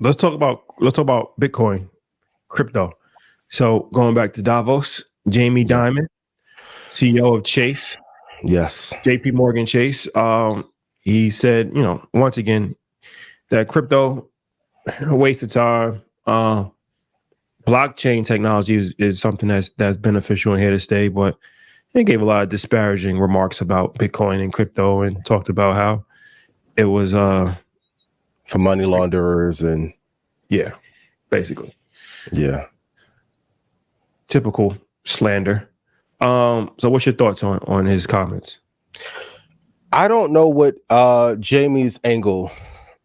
let's talk about Bitcoin, crypto. So going back to Davos, Jamie Dimon, CEO of Chase, Yes, JP Morgan Chase, he said, once again, that crypto, a waste of time. Blockchain technology is something that's beneficial and here to stay, but he gave a lot of disparaging remarks about Bitcoin and crypto and talked about how it was for money launderers and basically typical slander. So what's your thoughts on his comments? I don't know what Jamie's angle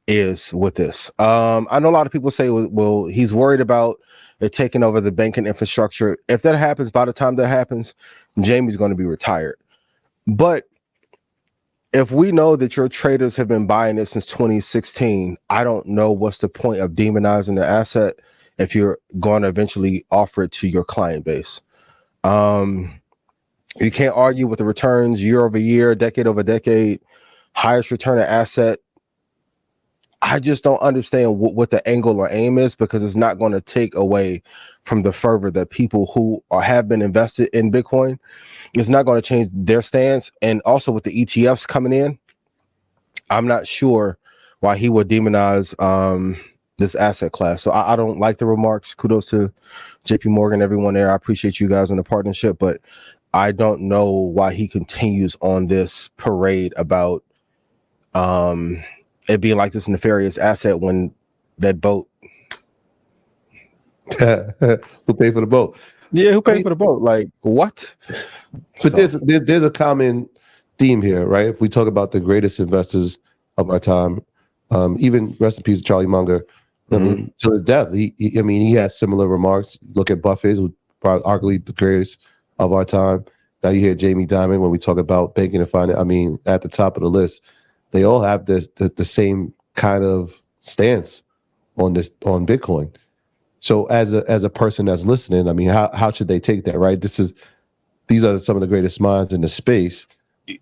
is with this. I know a lot of people say, well, he's worried about it taking over the banking infrastructure. If that happens, by the time that happens, Jamie's going to be retired. But if we know that your traders have been buying it since 2016, I don't know what's the point of demonizing the asset if you're going to eventually offer it to your client base. You can't argue with the returns year over year, decade over decade, highest return of asset. I just don't understand what the angle or aim is, because it's not going to take away from the fervor that people who have been invested in Bitcoin. It's not going to change their stance. And also with the ETFs coming in, I'm not sure why he would demonize this asset class. So I don't like the remarks. Kudos to JP Morgan, everyone there. I appreciate you guys in the partnership, but I don't know why he continues on this parade about it being like this nefarious asset when that boat. Who paid for the boat? Yeah, who paid for the boat? Like, what? But there's a common theme here, right? If we talk about the greatest investors of our time, even rest in peace, Charlie Munger. I mean, to his death, he has similar remarks. Look at Buffett, who probably arguably the greatest of our time. Now you hear Jamie Dimon when we talk about banking and finance. I mean, at the top of the list, they all have the same kind of stance on Bitcoin. So as a person that's listening, I mean, how should they take that, right? These are some of the greatest minds in the space.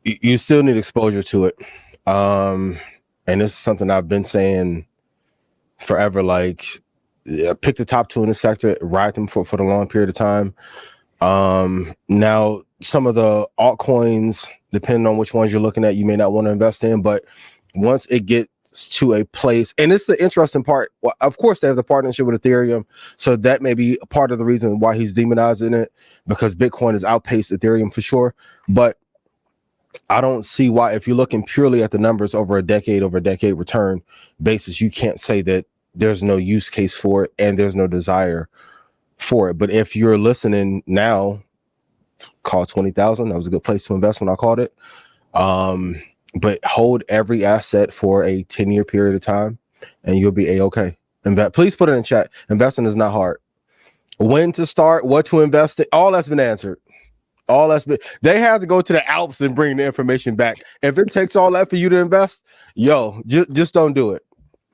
You still need exposure to it. And this is something I've been saying forever. Like, pick the top two in the sector, ride them for the long period of time. Now, some of the altcoins, depending on which ones you're looking at, you may not want to invest in, but once it gets to a place, and it's the interesting part, well, of course they have the partnership with Ethereum, so that may be a part of the reason why he's demonizing it, because Bitcoin has outpaced Ethereum for sure. But I don't see why, if you're looking purely at the numbers over a decade return basis, you can't say that there's no use case for it and there's no desire for it. But if you're listening now, call 20,000. That was a good place to invest when I called it. But hold every asset for a 10-year period of time and you'll be a-okay. Please put it in chat. Investing is not hard. When to start, what to invest in, all that's been answered. They have to go to the Alps and bring the information back. If it takes all that for you to invest, just don't do it.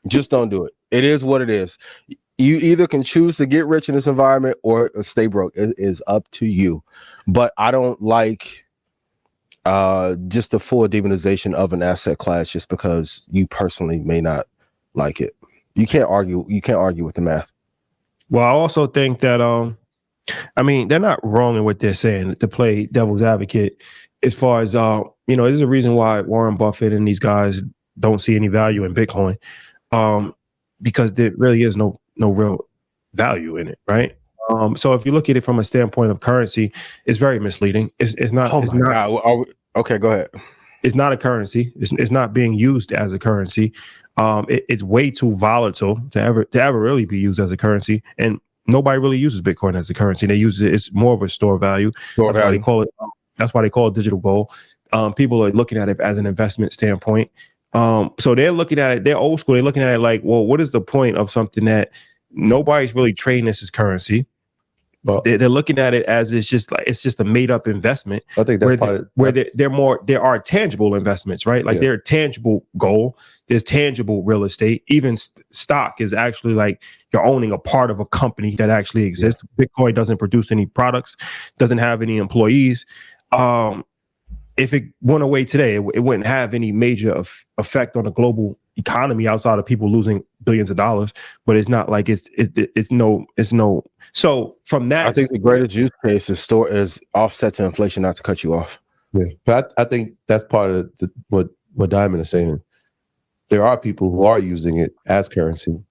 Just don't do it. It is what it is. You either can choose to get rich in this environment or stay broke. It is up to you. But I don't like just the full demonization of an asset class just because you personally may not like it. You can't argue with the math. Well, I also think that I mean, they're not wrong in what they're saying, to play devil's advocate, as far as there's a reason why Warren Buffett and these guys don't see any value in Bitcoin, because there really is no real value in it, right? So if you look at it from a standpoint of currency, it's very misleading. It's not. Oh my God. Okay, go ahead. It's not a currency. It's not being used as a currency. It's way too volatile to ever really be used as a currency, and nobody really uses Bitcoin as a currency. They use it. It's more of a store value. That's why they call it. That's why they call it digital gold. People are looking at it as an investment standpoint. So they're looking at it. They're old school. They're looking at it like, well, what is the point of something that nobody's really trading this as currency? Well, they're looking at it as it's just a made up investment. I think that's where there are tangible investments, right? Like they're tangible gold. There's tangible real estate. Even stock is actually like you're owning a part of a company that actually exists. Yeah. Bitcoin doesn't produce any products, doesn't have any employees. If it went away today, it wouldn't have any major effect on the global economy outside of people losing billions of dollars, but it's not like it's no. So from that, I think the greatest use case is offset to inflation, not to cut you off. Yeah, but I think that's part of what Diamond is saying. There are people who are using it as currency,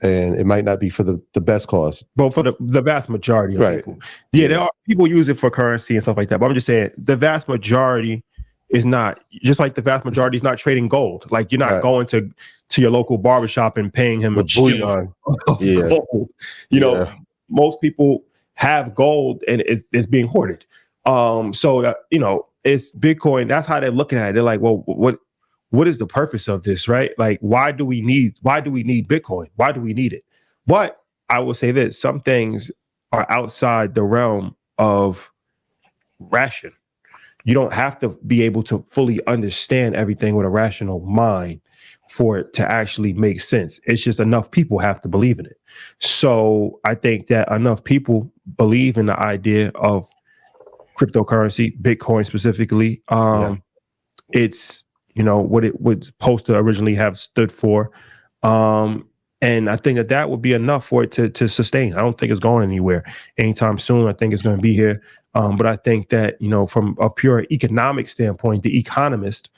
and it might not be for the best cause. But for the vast majority of Right. people, there are people use it for currency and stuff like that. But I'm just saying the vast majority is not, just like the vast majority is not trading gold. Like you're not going to your local barbershop and paying him with a shitload of gold. You know, most people have gold and it's being hoarded. So you know, it's Bitcoin. That's how they're looking at it. They're like, well, what is the purpose of this, right? Like, why do we need Bitcoin? Why do we need it? But I will say this: some things are outside the realm of ration. You don't have to be able to fully understand everything with a rational mind for it to actually make sense. It's just enough people have to believe in it. So I think that enough people believe in the idea of cryptocurrency, Bitcoin specifically. It's, you know, what it was supposed to originally have stood for. And I think that would be enough for it to sustain. I don't think it's going anywhere anytime soon. I think it's going to be here. But I think that, you know, from a pure economic standpoint, the economist,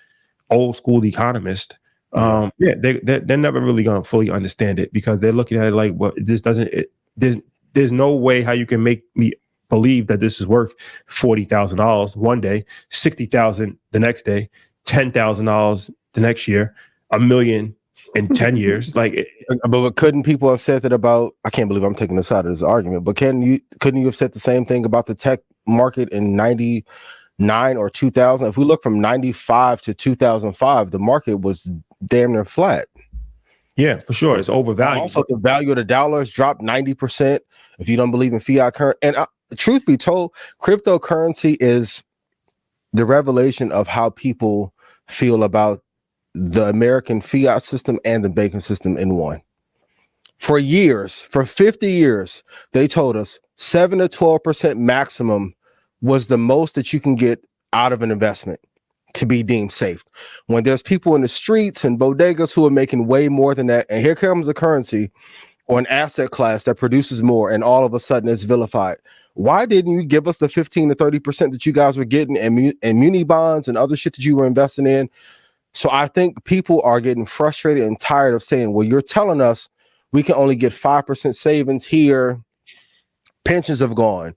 old school economist, they're never really going to fully understand it, because they're looking at it like, well, this doesn't, there's no way how you can make me believe that this is worth $40,000 one day, $60,000 the next day, $10,000 the next year, $1 million in 10 years. Like, but couldn't people have said that about, I can't believe I'm taking this out of this argument, but couldn't you have said the same thing about the tech market in 99 or 2000? If we look from 95 to 2005, the market was damn near flat. Yeah, for sure. It's overvalued. Also, the value of the dollar has dropped 90% if you don't believe in fiat currency. And truth be told, cryptocurrency is the revelation of how people feel about the American fiat system and the banking system in one. For years, for 50 years, they told us 7 to 12% maximum was the most that you can get out of an investment to be deemed safe. When there's people in the streets and bodegas who are making way more than that, and here comes a currency or an asset class that produces more, and all of a sudden it's vilified. Why didn't you give us the 15 to 30% that you guys were getting and muni bonds and other shit that you were investing in? So I think people are getting frustrated and tired of saying, well, you're telling us we can only get 5% savings here. Pensions have gone.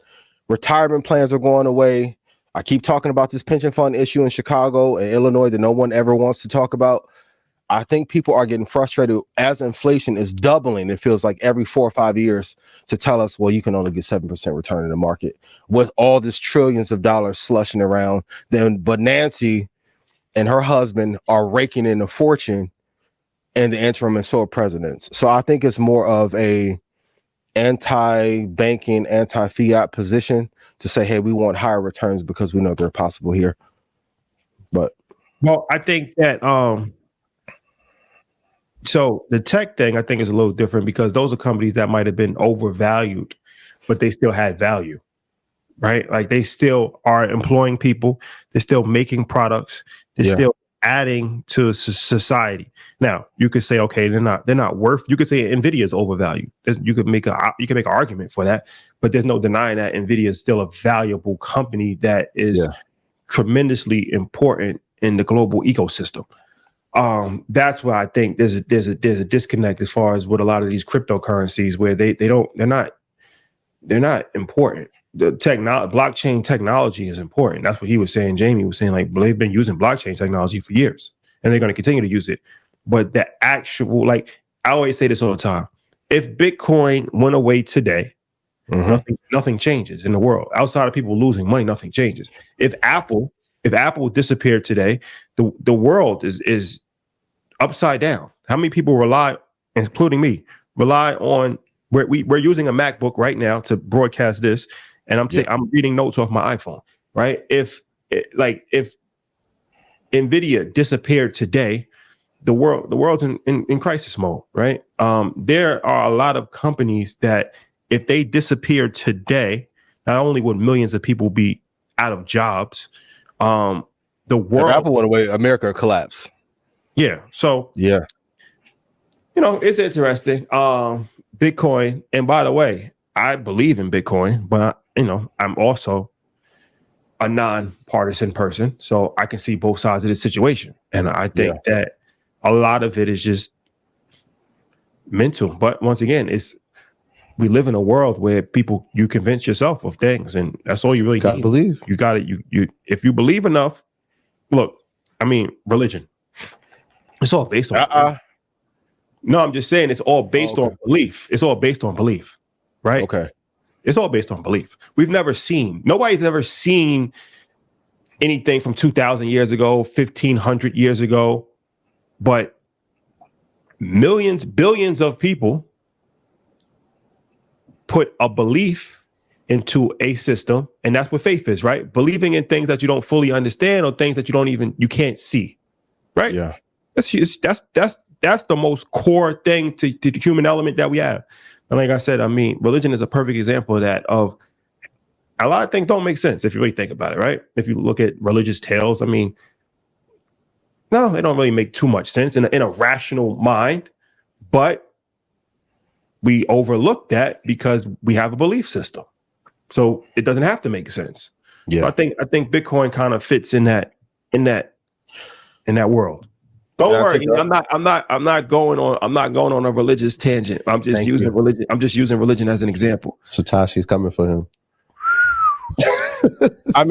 Retirement plans are going away. I keep talking about this pension fund issue in Chicago and Illinois that no one ever wants to talk about. I think people are getting frustrated as inflation is doubling. It feels like every 4 or 5 years to tell us, well, you can only get 7% return in the market with all this trillions of dollars slushing around. But Nancy and her husband are raking in a fortune in the interim and so presidents. So I think it's more of a anti-banking, anti-fiat position to say, hey, we want higher returns because we know they're possible here. But well, I think that so the tech thing I think is a little different, because those are companies that might have been overvalued, but they still had value, right? Like they still are employing people, they're still making products, they're still adding to society. Now you could say, okay, they're not worth. You could say Nvidia is overvalued. You could make an argument for that, but there's no denying that Nvidia is still a valuable company that is tremendously important in the global ecosystem. That's why I think there's a disconnect as far as with a lot of these cryptocurrencies, where they're not important. The blockchain technology is important. That's what he was saying. Jamie was saying, like, they've been using blockchain technology for years and they're going to continue to use it. But the actual, like, I always say this all the time: if Bitcoin went away today, nothing changes in the world. Outside of people losing money, nothing changes. If Apple disappeared today, the world is upside down. How many people rely, including me, on we're using a MacBook right now to broadcast this, and I'm reading notes off my iPhone, right? If Nvidia disappeared today, the world's in crisis mode, right? There are a lot of companies that if they disappeared today, not only would millions of people be out of jobs, the world. If Apple went away, America collapsed. Yeah. So Yeah. it's interesting. Bitcoin, and by the way, I believe in Bitcoin, but I'm also a non-partisan person, so I can see both sides of the situation, and I think that a lot of it is just mental. But once again, we live in a world where you convince yourself of things, and that's all you really Gotta need. believe. You got it. You if you believe enough. Look, religion. It's all based on. No, I'm just saying it's all based on belief. It's all based on belief, right? Okay. It's all based on belief. Nobody's ever seen anything from 2,000 years ago, 1,500 years ago, but billions of people put a belief into a system, and that's what faith is, right? Believing in things that you don't fully understand or things that you can't see, right? Yeah. That's the most core thing to the human element that we have. And like I said, religion is a perfect example of that. Of a lot of things don't make sense if you really think about it, right? If you look at religious tales, no, they don't really make too much sense in a rational mind, but we overlook that because we have a belief system. So it doesn't have to make sense. Yeah. So I think Bitcoin kind of fits in that world. Don't worry, I'm not going on a religious tangent. I'm just using religion. I'm just using religion as an example. Satoshi's coming for him.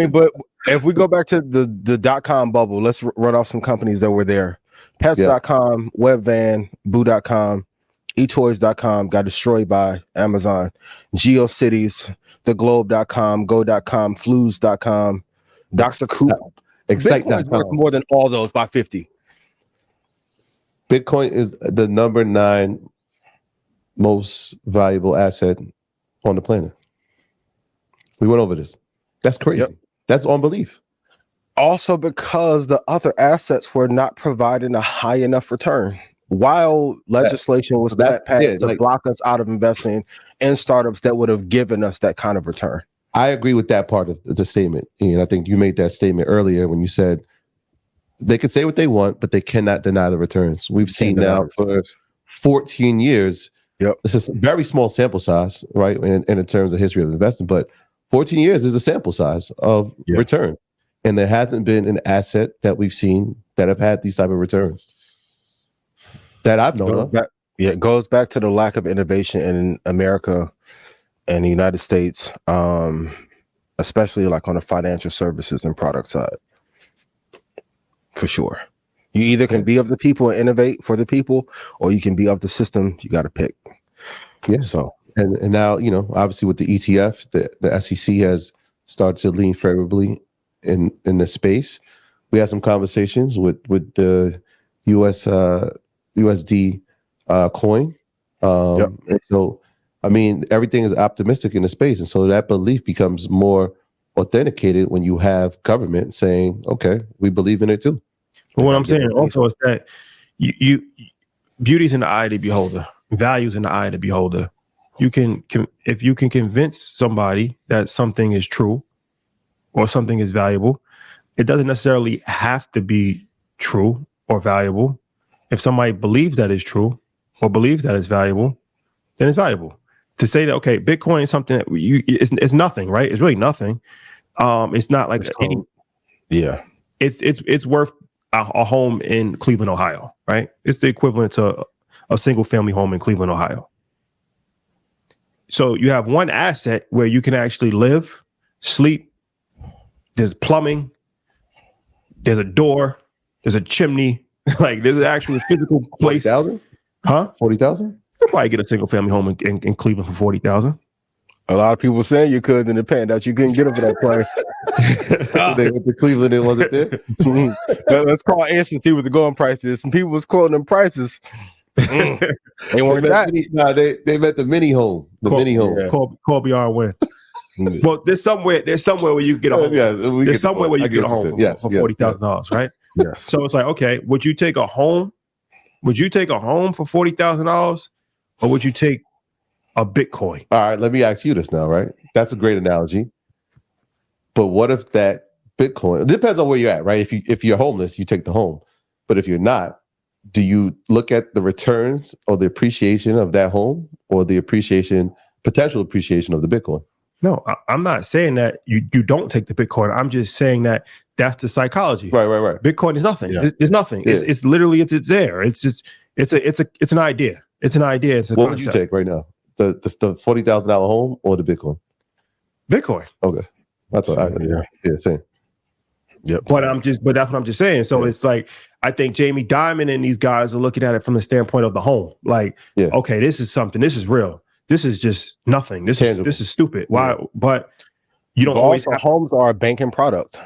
But if we go back to the .com bubble, let's run off some companies that were there. Pets.com, Webvan, Boo.com, eToys.com got destroyed by Amazon. GeoCities, TheGlobe.com, Go.com, Flues.com, Dr. Coop. Excite.com. Worth more than all those by 50. Bitcoin is the number 9 most valuable asset on the planet. We went over this. That's crazy. Yep. That's on belief. Also because the other assets were not providing a high enough return. While legislation was passed to block us out of investing in startups that would have given us that kind of return. I agree with that part of the statement. Ian, I think you made that statement earlier when you said they can say what they want, but they cannot deny the returns. We've seen now for 14 years. Yep. This is a very small sample size, right? In terms of history of investing, but 14 years is a sample size of return. And there hasn't been an asset that we've seen that have had these type of returns that I've known of. It goes back to the lack of innovation in America and the United States, especially like on the financial services and product side. For sure. You either can be of the people and innovate for the people, or you can be of the system. You got to pick. Yeah. So and now, obviously with the ETF, the SEC has started to lean favorably in the space. We had some conversations with the USD coin. And so, everything is optimistic in the space. And so that belief becomes more authenticated when you have government saying, okay, we believe in it too. But what I'm saying also is that you beauty's in the eye of the beholder, value's in the eye of the beholder. If you can convince somebody that something is true or something is valuable, it doesn't necessarily have to be true or valuable. If somebody believes that is true or believes that it's valuable, then it's valuable. To say that, okay, Bitcoin is something that it's nothing, right? It's really nothing. It's not like it's worth a home in Cleveland, Ohio, right? It's the equivalent to a single family home in Cleveland, Ohio. So you have one asset where you can actually live, sleep. There's plumbing. There's a door. There's a chimney. Like there's an actual physical place. 40,000? Huh? 40,000? You'll probably get a single family home in Cleveland for 40,000. A lot of people saying you could, and it panned out. You couldn't get up for that price. With the Cleveland, it wasn't there. Let's call Answer see what the going price is. Some people was quoting them prices. They weren't that. They meant the mini home. Mini home. Yeah. Call beyond win. Well, there's somewhere where you can get a home. There's somewhere where you get a home for $40,000, right? Yes. So it's like, okay, would you take a home? Would you take a home for $40,000, or would you take a Bitcoin? All right, let me ask you this now, right? That's a great analogy. But what if that Bitcoin? It depends on where you're at, right? If you're homeless, you take the home. But if you're not, do you look at the returns or the appreciation of that home or the potential appreciation of the Bitcoin? No, I'm not saying that you don't take the Bitcoin. I'm just saying that that's the psychology. Right. Bitcoin is nothing. Yeah. It's nothing. Yeah. It's literally it's there. It's just it's an idea. It's an idea. It's a What concept. would you take right now? The $40,000 home or the Bitcoin? Bitcoin. Okay. I thought, same. Yep. But that's what I'm just saying. So it's like, I think Jamie Dimon and these guys are looking at it from the standpoint of the home. Like, okay, this is something. This is real. This is just nothing. This is stupid. Why? Yeah. But you don't But always also homes are a banking product.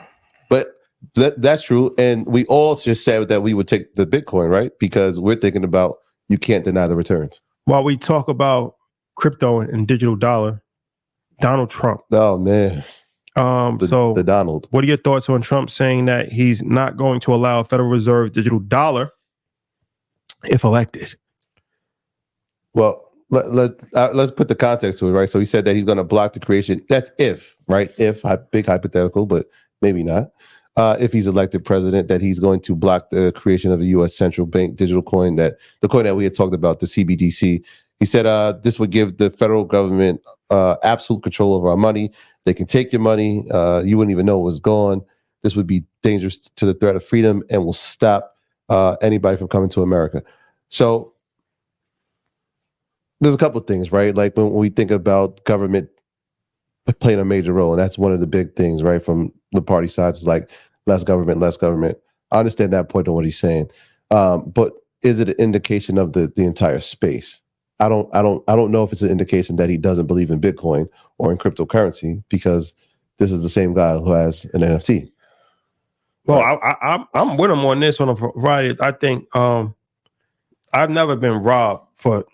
But that's true. And we all just said that we would take the Bitcoin, right? Because we're thinking about you can't deny the returns. While we talk about crypto and digital dollar, Donald Trump. Oh man. The Donald. What are your thoughts on Trump saying that he's not going to allow a Federal Reserve digital dollar if elected? Well, let's put the context to it, right? So he said that he's going to block the creation. That's if, right? If, big hypothetical, but maybe not. If he's elected president, that he's going to block the creation of a U.S. central bank digital coin, the coin that we had talked about, the CBDC. He said this would give the federal government absolute control over our money. They can take your money. You wouldn't even know it was gone. This would be dangerous to the threat of freedom and will stop anybody from coming to America. So there's a couple of things, right? Like when we think about government playing a major role, and that's one of the big things, right? From the party sides, is like less government, less government. I understand that point on what he's saying, but is it an indication of the entire space? I don't know if it's an indication that he doesn't believe in Bitcoin or in cryptocurrency, because this is the same guy who has an NFT. Well, right. I'm with him on this on a variety. I think I've never been robbed for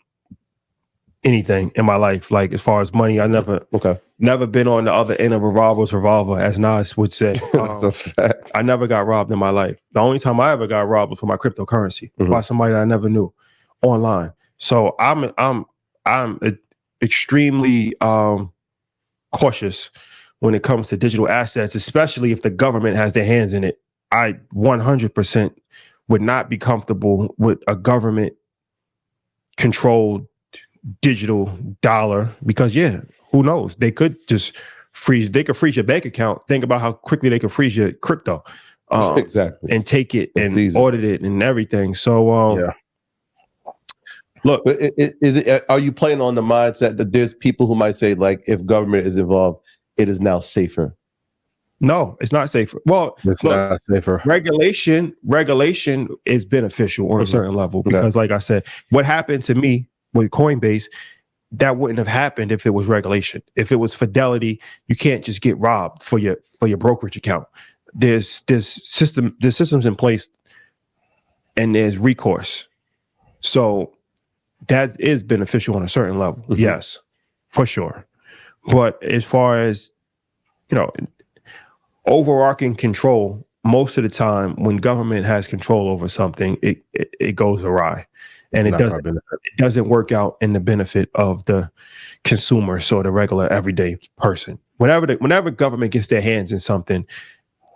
anything in my life. Like as far as money, I never been on the other end of a robber's revolver, as Nas would say. That's a fact. I never got robbed in my life. The only time I ever got robbed was for my cryptocurrency by somebody that I never knew online. So I'm extremely cautious when it comes to digital assets, especially if the government has their hands in it. I 100% would not be comfortable with a government controlled digital dollar, because who knows? They could just freeze your bank account. Think about how quickly they could freeze your crypto exactly, and take it and audit it and everything. So look, are you playing on the mindset that there's people who might say, like, if government is involved, it is now safer? No, it's not safer. Well, it's not safer. Regulation is beneficial on a certain level, because like I said, what happened to me with Coinbase, that wouldn't have happened if it was regulation. If it was Fidelity, you can't just get robbed for your brokerage account. There's systems in place, and there's recourse. So that is beneficial on a certain level. Yes, for sure. But as far as, overarching control, most of the time when government has control over something, it goes awry, and it doesn't work out in the benefit of the consumer, so the regular everyday person. Whenever government gets their hands in something,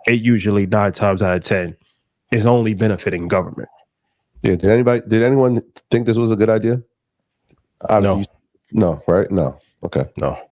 it usually 9 times out of 10 is only benefiting government. Yeah. Did anyone think this was a good idea? No. No, right? No. Okay. No.